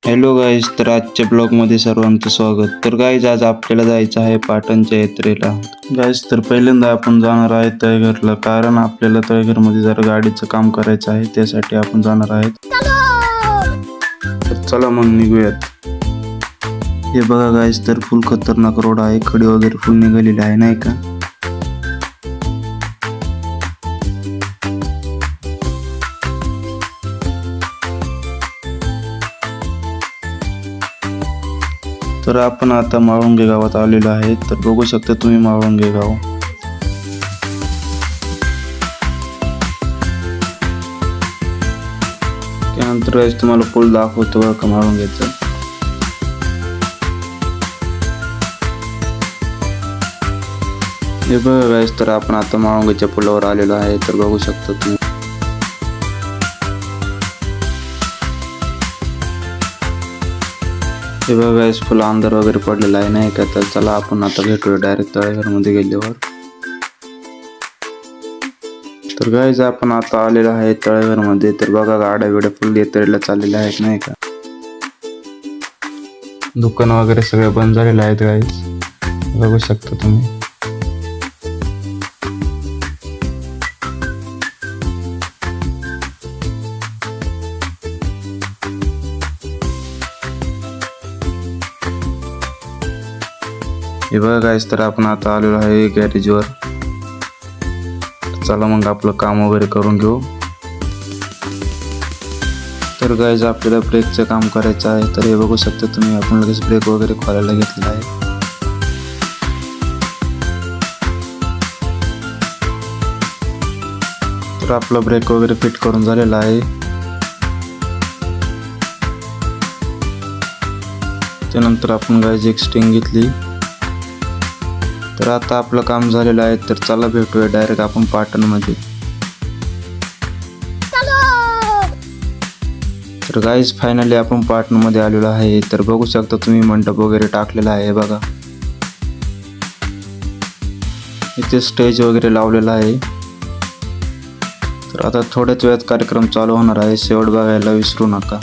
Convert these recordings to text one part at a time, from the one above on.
Hello guys, तर आजच्या ब्लॉगमध्ये सर्वांचं स्वागत. तर गाईज, आज आपल्याला जायचं आहे पाटणच्या यात्रेला. गाईज, तर पहिल्यांदा आपण जाणार आहे तळेघरला, कारण आपल्याला तळेघरमध्ये जरा गाडीचं काम करायचं आहे, त्यासाठी आपण जाणार आहेत. तर चला मग निघूयात. हे बघा गाईज, तर फुल खतरनाक रोड आहे, खडी वगैरे फुल निघालेली आहे नाही का. तर आपण आता माळुंगे गावात आलेलो आहे. तर बघू शकता तुम्ही माळुंगे गाव. त्यानंतर गाईज तुम्हाला पूल दाखवतो बघा का माळुंगेचा. हे बघा गाईज, तर आपण आता माळुंगेच्या पुलावर आलेलो आहे. तर बघू शकता तुम्ही. हे बघा गाईज, फुल अंधार वगैरे पडलेला आहे नाही का. तर चला आपण आता भेटूया डायरेक्ट तळेघरमध्ये गेल्यावर. तर गाईज, आपण आता आलेलो आहे तळेघरमध्ये. तर बघा गाड्या बिड्या फुल यात्रेला चाललेल्या आहेत नाही का. दुकान वगैरे सगळे बंद झालेले आहेत गाईज, बघू शकता तुम्ही. हे बघा गाईज, तर आपण आता आलेलो आहे गॅरेजवर. चला मग आपलं काम वगैरे करून घेऊ. तर गाईज, आपल्याला ब्रेकचं काम करायचं आहे. तर हे बघू शकता तुम्ही, आपण लगेच ब्रेक वगैरे खोलायला घेतलेला आहे. तर आपला ब्रेक वगैरे फिट करून झालेला आहे. त्यानंतर आपण गाईज एक स्टिंग घेतली. तर आता आपलं काम झालेलं आहे. तर चला भेटूया डायरेक्ट आपण पाटणमध्ये. तर गाईज, फायनली आपण पाटणमध्ये आलेलो आहे. तर बघू शकता तुम्ही, मंडप वगैरे टाकलेला आहे बघा. इथे स्टेज वगैरे लावलेला आहे. तर आता थोड्याच वेळात कार्यक्रम चालू होणार आहे. शेवट बघायला विसरू नका.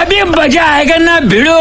अभी मजा आएगा ना भिड़ो.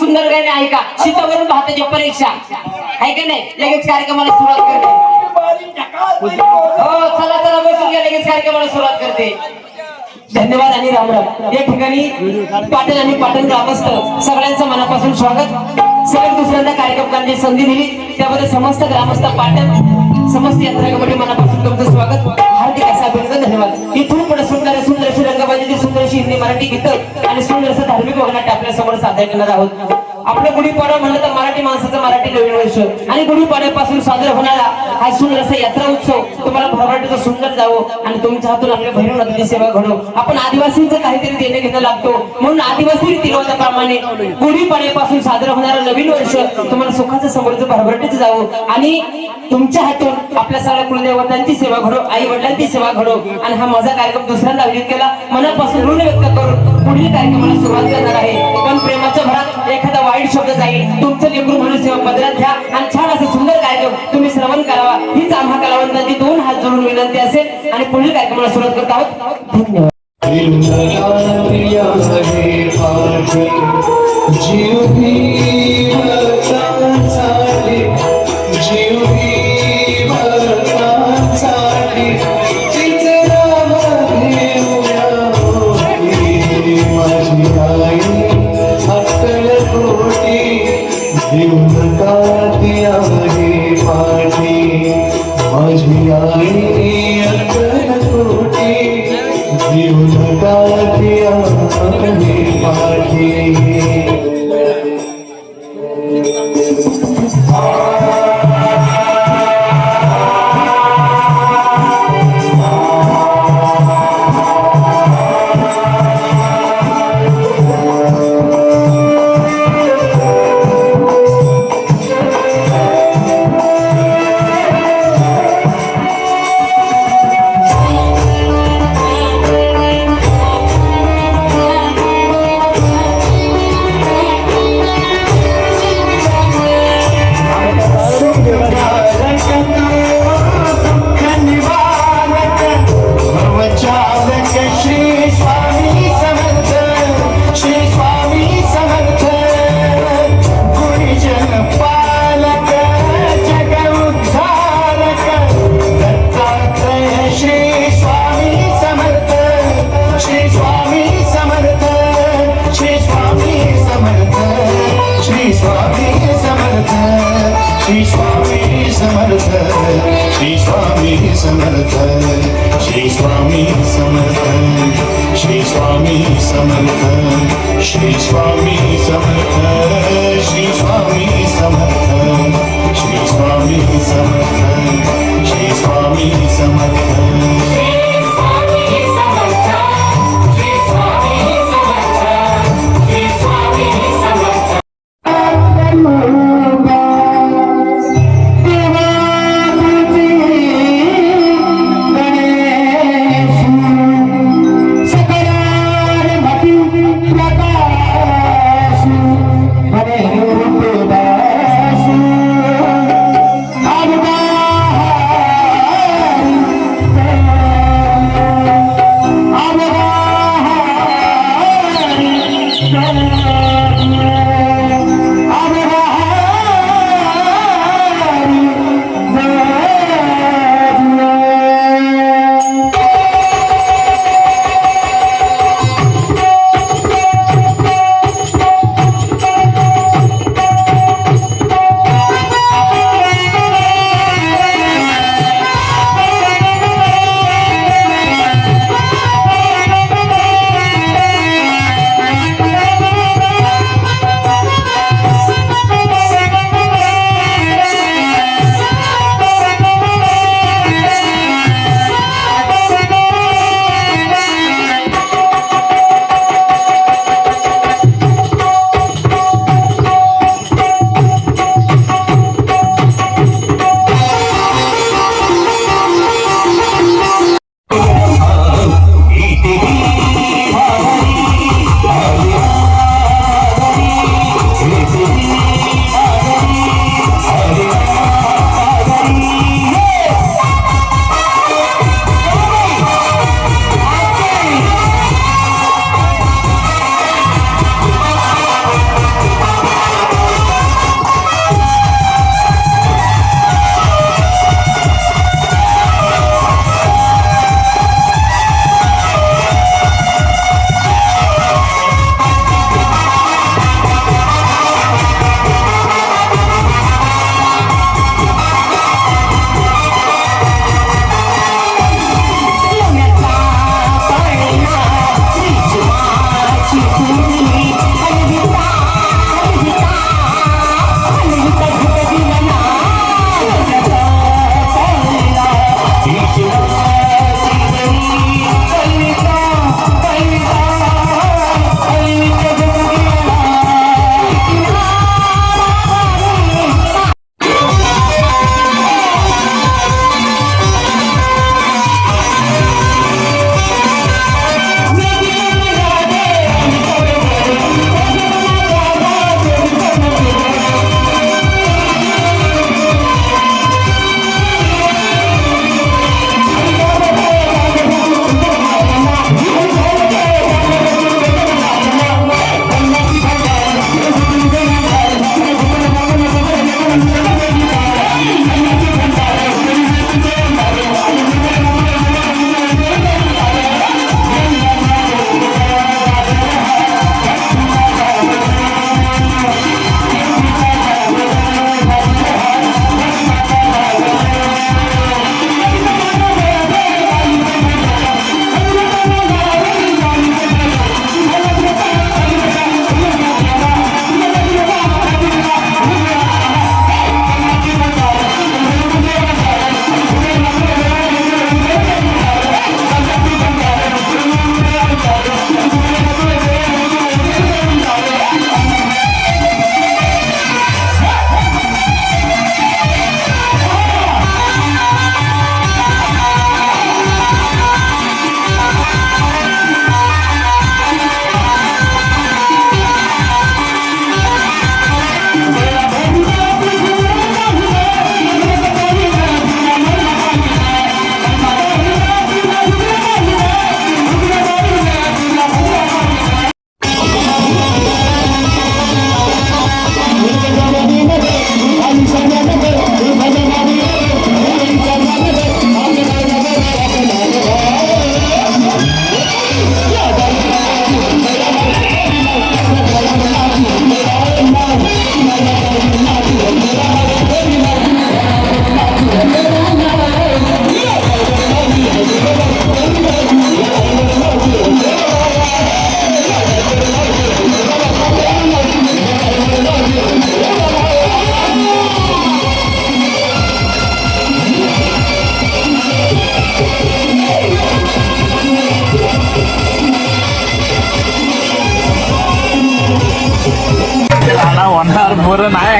सुंदर गाणे ऐका. शीतावरून भाताची परीक्षा आहे का नाही. लगेच कार्यक्रमाला सुरुवात करते. हो चला चला बसून घ्या. लगेच कार्यक्रमाला सुरुवात करते. धन्यवाद आणि रामराम. या ठिकाणी पाटण आणि पाटण ग्रामस्थ सगळ्यांचं मनापासून स्वागत. सलग दुसऱ्यांदा कार्यक्रमाची संधी दिली त्याबद्दल समस्त ग्रामस्थ पाटण समस्त यात्रा कमिटी मनापासून तुमचं स्वागत. हार्दिक असा अभिनंदन. धन्यवाद. इथून पुढे सुंदर सुंदर अशी रंगबाजी सुंदर अशी हिंदी मराठी गीतं आणि सुंदर असं धार्मिक वगैरे आपल्या समोर सादर करणार आहोत. आपलं गुढीपाडवा म्हणलं तर मराठी माणसाचं मराठी नवीन वर्ष आणि गुढीपाडव्यापासून साजरा होणारा हा सुंदर असा यात्रा उत्सव तुम्हाला भरभराटीचं सुंदर जावं आणि तुमच्या हातून आपल्या भैरव नदीची सेवा घडो. आपण आदिवासींचं काहीतरी देणं घेणं लागतो म्हणून आदिवासी रीतिरिवाजाप्रमाणे गुढीपाडव्यापासून साजरा होणारा नवीन वर्ष तुम्हाला सुखाचं समृद्ध भरभराटीचं जावं आणि तुमच्या हातून आपल्या सगळ्या कुलदेवतांची सेवा घडो, आई वडिलांची सेवा घडो. आणि हा माझा कार्यक्रम दुसऱ्यांदा आयोजित केला मनापासून ऋण व्यक्त करून पुढील कार्यक्रमाला सुरुवात करणार आहे. पण प्रेमाच्या भरात एखादा वाईट शब्द जाईल तुमचं लेकरू म्हणून सेवा पदरात घ्या आणि छान असं सुंदर कार्यक्रम तुम्ही श्रवण करावा हीच आम्हा कलावंतांची 2 हात जोडून विनंती असेल आणि पुढील कार्यक्रमाला सुरुवात करत आहोत. धन्यवाद.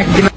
आहे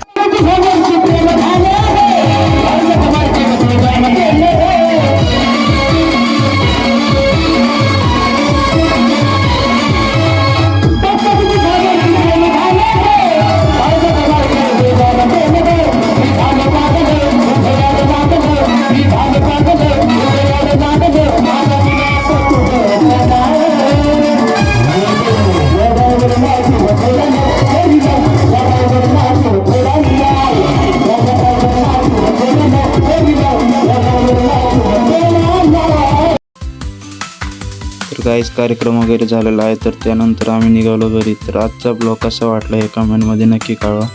तर गाईस कार्यक्रम वगैरे झालेला आहे, तर त्यानंतर आम्ही निघालो घरी. तर आजचा ब्लॉग कसा वाटला हे कमेंटमध्ये नक्की कळवा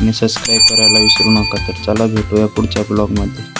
आणि सबस्क्राईब करायला विसरू नका. तर चला भेटूया पुढच्या ब्लॉगमध्ये.